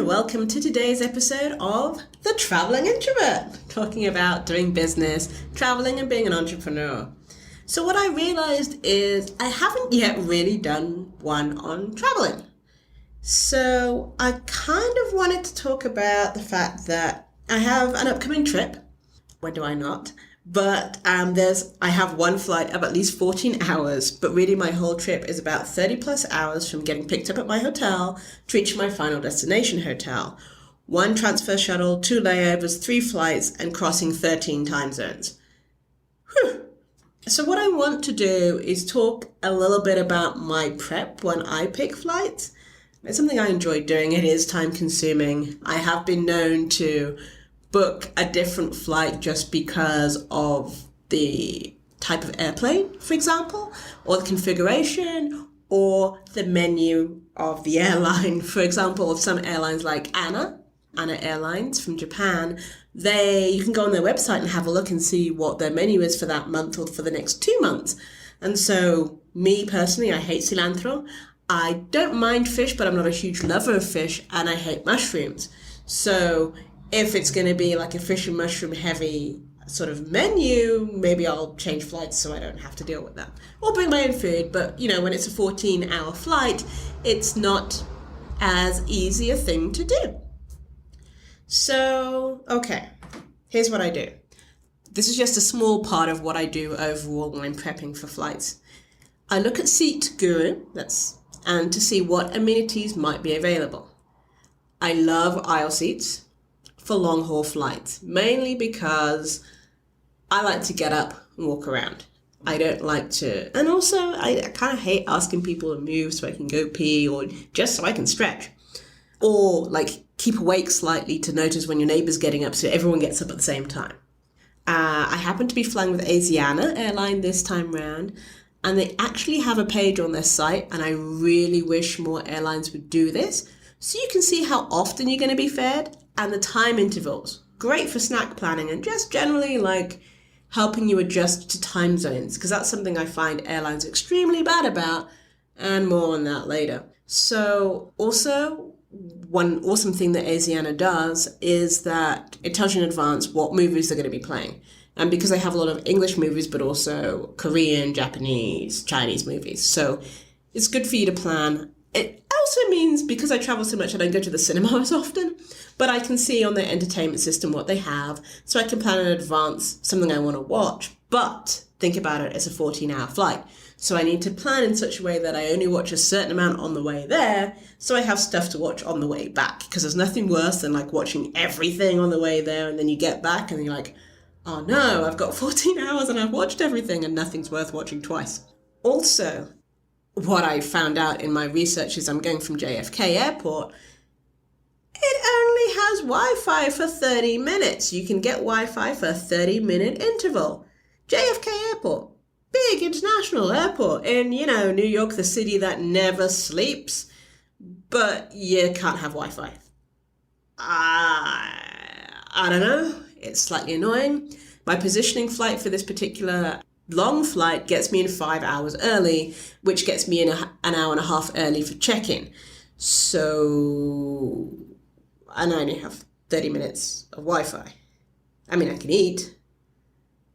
and welcome to today's episode of The Traveling Introvert, talking about doing business, traveling and being an entrepreneur. So what I realized is I haven't yet really done one on traveling. So I kind of wanted to talk about the fact that I have an upcoming trip. When do I not? But I have one flight of at least 14 hours, but really my whole trip is about 30 plus hours from getting picked up at my hotel to reaching my final destination hotel. One transfer shuttle, 2 layovers, 3 flights, and crossing 13 time zones. Whew. So what I want to do is talk a little bit about my prep when I pick flights. It's something I enjoy doing. It is time consuming. I have been known to book a different flight just because of the type of airplane, for example, or the configuration, or the menu of the airline. For example, of some airlines like ANA Airlines from Japan, you can go on their website and have a look and see what their menu is for that month or for the next 2 months. And so, me personally, I hate cilantro. I don't mind fish, but I'm not a huge lover of fish, and I hate mushrooms. So if it's going to be like a fish and mushroom heavy sort of menu, maybe I'll change flights so I don't have to deal with that. Or bring my own food, but when it's a 14-hour flight, it's not as easy a thing to do. So, okay, here's what I do. This is just a small part of what I do overall when I'm prepping for flights. I look at Seat Guru, and to see what amenities might be available. I love aisle seats for long haul flights, mainly because I like to get up and walk around. I don't like to, and also I kind of hate asking people to move so I can go pee or just so I can stretch. Or like keep awake slightly to notice when your neighbor's getting up so everyone gets up at the same time. I happen to be flying with Asiana airline this time round, and they actually have a page on their site, and I really wish more airlines would do this, so you can see how often you're going to be fed and the time intervals. Great for snack planning and just generally like helping you adjust to time zones, because that's something I find airlines extremely bad about, and more on that later. So also, one awesome thing that Asiana does is that it tells you in advance what movies they're going to be playing. And because they have a lot of English movies, but also Korean, Japanese, Chinese movies. So it's good for you to plan. It also means, because I travel so much, I don't go to the cinema as often, but I can see on their entertainment system what they have, so I can plan in advance something I want to watch. But think about it, it's a 14-hour flight. So I need to plan in such a way that I only watch a certain amount on the way there, so I have stuff to watch on the way back. Because there's nothing worse than like watching everything on the way there, and then you get back and you're like, oh no, I've got 14 hours and I've watched everything and nothing's worth watching twice. Also, what I found out in my research is I'm going from JFK Airport. It only has Wi-Fi for 30 minutes. You can get Wi-Fi for a 30-minute interval. JFK Airport, big international airport in, New York, the city that never sleeps, but you can't have Wi-Fi. I don't know. It's slightly annoying. My positioning flight for this particular long flight gets me in 5 hours early, which gets me in an hour and a half early for check-in. So, and I only have 30 minutes of Wi-Fi. I mean, I can eat.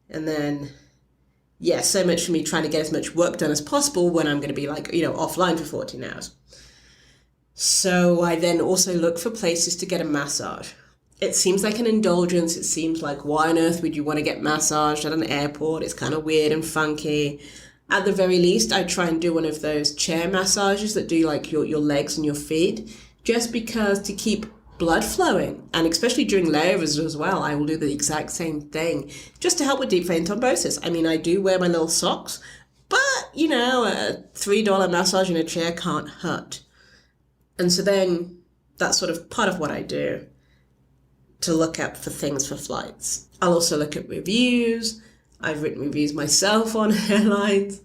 And then, so much for me trying to get as much work done as possible when I'm going to be offline for 14 hours. So I then also look for places to get a massage. It seems like an indulgence. It seems like, why on earth would you want to get massaged at an airport? It's kind of weird and funky. At the very least, I try and do one of those chair massages that do like your legs and your feet, just because to keep blood flowing. And especially during layovers as well, I will do the exact same thing, just to help with deep vein thrombosis. I mean, I do wear my little socks, but, a $3 massage in a chair can't hurt. And so then that's sort of part of what I do to look up for things for flights. I'll also look at reviews. I've written reviews myself on airlines,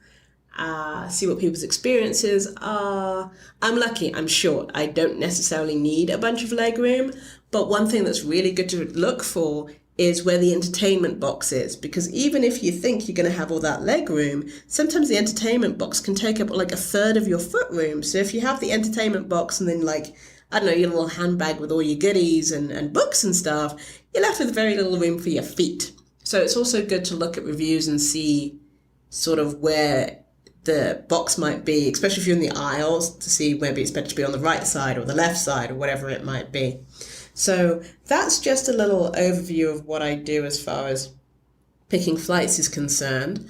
see what people's experiences are. I'm lucky, I'm short. I don't necessarily need a bunch of legroom, but one thing that's really good to look for is where the entertainment box is, because even if you think you're going to have all that legroom, sometimes the entertainment box can take up like a third of your foot room. So if you have the entertainment box and then like I don't know, your little handbag with all your goodies and books and stuff, you're left with very little room for your feet. So it's also good to look at reviews and see sort of where the box might be, especially if you're in the aisles, to see maybe it's better to be on the right side or the left side or whatever it might be. So that's just a little overview of what I do as far as picking flights is concerned.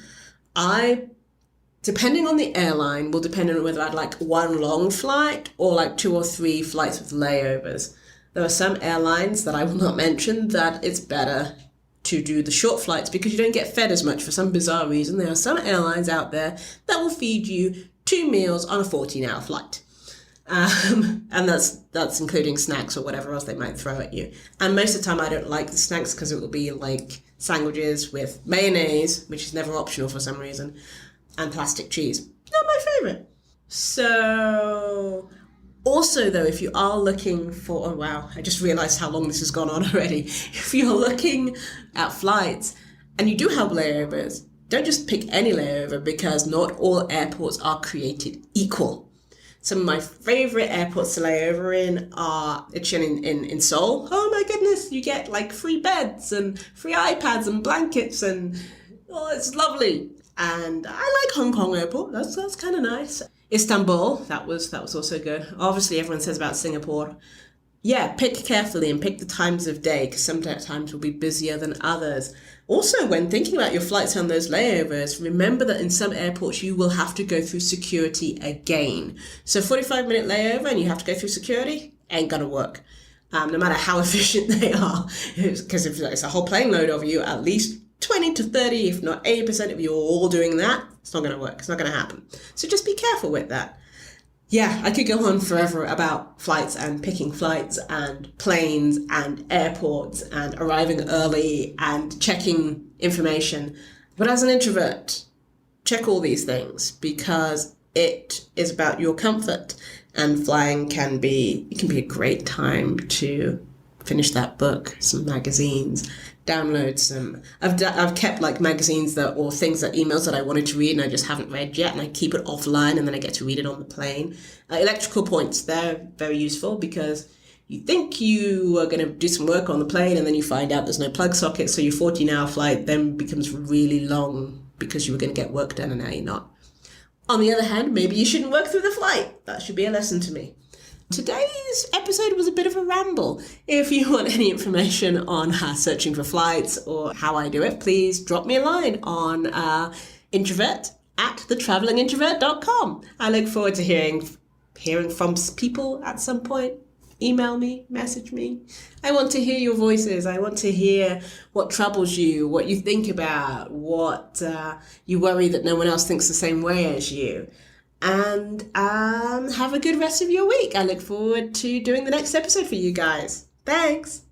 Depending on the airline, will depend on whether I'd like one long flight or like 2 or 3 flights with layovers. There are some airlines that I will not mention that it's better to do the short flights because you don't get fed as much for some bizarre reason. There are some airlines out there that will feed you 2 meals on a 14-hour flight. And that's including snacks or whatever else they might throw at you. And most of the time I don't like the snacks because it will be like sandwiches with mayonnaise, which is never optional for some reason, and plastic cheese. Not my favorite. So also though, if you are looking for, oh wow, I just realized how long this has gone on already. If you're looking at flights and you do have layovers, don't just pick any layover because not all airports are created equal. Some of my favorite airports to lay over in are in Seoul. Oh my goodness, you get like free beds and free iPads and blankets and it's lovely. And I like Hong Kong Airport. That's kind of nice. Istanbul, that was also good. Obviously, everyone says about Singapore. Yeah, pick carefully and pick the times of day because some times will be busier than others. Also, when thinking about your flights on those layovers, remember that in some airports you will have to go through security again. So 45-minute layover and you have to go through security, ain't gonna work. No matter how efficient they are. Because if it's a whole plane load of you, at least 20 to 30, if not 80% of you are all doing that, it's not gonna work. It's not gonna happen. So just be careful with that. Yeah, I could go on forever about flights and picking flights and planes and airports and arriving early and checking information. But as an introvert, check all these things because it is about your comfort, and flying can be a great time to finish that book, some magazines, download some. I've kept like magazines or emails that I wanted to read and I just haven't read yet, and I keep it offline and then I get to read it on the plane. Electrical points, they're very useful because you think you are going to do some work on the plane and then you find out there's no plug socket, so your 14-hour flight then becomes really long because you were going to get work done and now you're not. On the other hand, maybe you shouldn't work through the flight. That should be a lesson to me. Today's episode was a bit of a ramble. If you want any information on searching for flights or how I do it, please drop me a line on introvert@thetravelingintrovert.com. I look forward to hearing from people at some point. Email me, message me. I want to hear your voices. I want to hear what troubles you, what you think about, what you worry that no one else thinks the same way as you. And have a good rest of your week. I look forward to doing the next episode for you guys. Thanks.